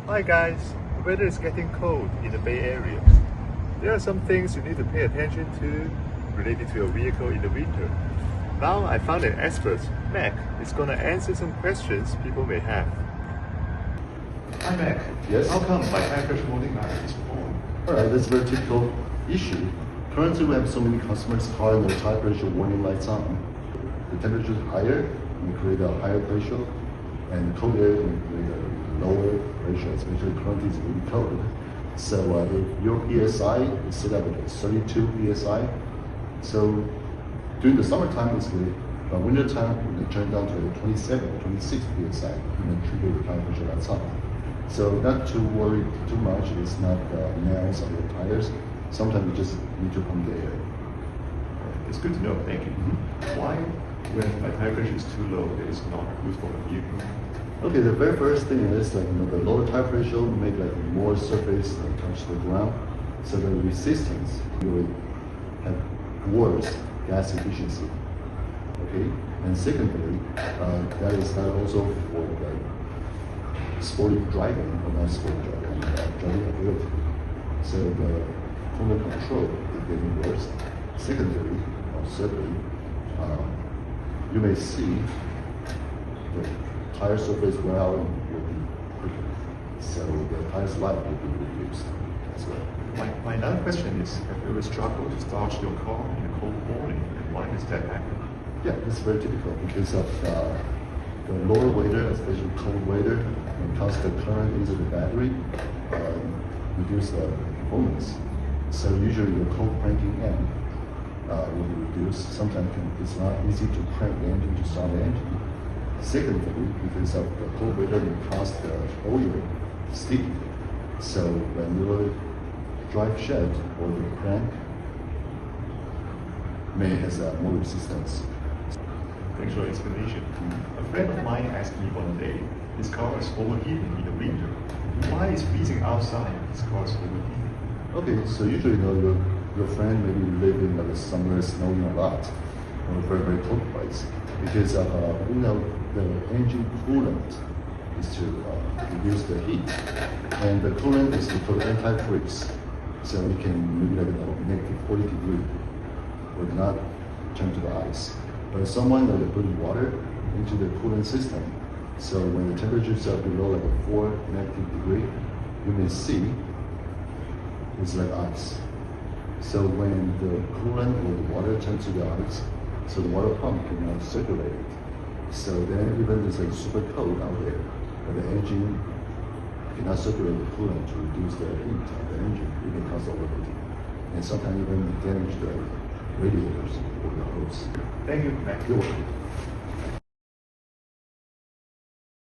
Hi guys, the weather is getting cold in the Bay Area. There are some things you need to pay attention to related to your vehicle in the winter. Now I found an expert, Mac, is going to answer some questions people may have. Hi Mac. Yes? How come my tire pressure warning light is wrong? Alright, that's a very typical issue. Currently we have so many customers' car and their tire pressure warning lights on. The temperature is higher, we create a higher pressure, and the cold air we create a lower pressure, especially currently it's really cold. So if your PSI is set up at 32 PSI, so during the summertime it's good, but winter time we can turn down to 27, 26 PSI, and then trigger the tire pressure lights on. So not to worry too much, it's not nails on your tires. Sometimes you just need to pump the air. It's good to know, thank you. Why, when my tire pressure is too low, it is not good for the vehicle? Okay, the very first thing is like the lower tire pressure make like more surface touch the ground, so the resistance will have worse gas efficiency. Okay, and secondly, that is not also for the sporty driving or not sporty driving, driving ability. So the coolant control is getting worse. Secondly, or thirdly, you may see the tire surface wear out will be quicker, so the tire's life will be reduced as well. My another question is, have you ever struggled to start your car in a cold morning, and why does that happen? Yeah, it's very typical because of the lower weather, especially cold weather, and constant current into the battery, reduce the performance. So usually the cold cranking end will be reduced. Sometimes it's not easy to crank the engine to start the engine. Secondly, because of the cold weather, it causes the oil sticky. So when your drive shaft or the crank may has more resistance. Thanks for your explanation. A friend of mine asked me one day, his car is overheating in the winter. Why is freezing outside his car is overheating? Okay, so usually your friend maybe live in the summer snowing a lot or very, very cold place. Because of, the engine coolant is to reduce the heat. And the coolant is called antifreeze. So it can maybe like negative 40 degrees, would not turn to the ice. But someone that put water into the coolant system, so when the temperatures are below like a 4 negative degree, you may see it's like ice. So when the coolant or the water turns to the ice, so the water pump cannot circulate it. So then even it's like super cold out there, but the engine cannot circulate the coolant to reduce the heat of the engine. It can cause overheating. And sometimes even damage the radiators or the hose. Thank you, Mac. You're welcome.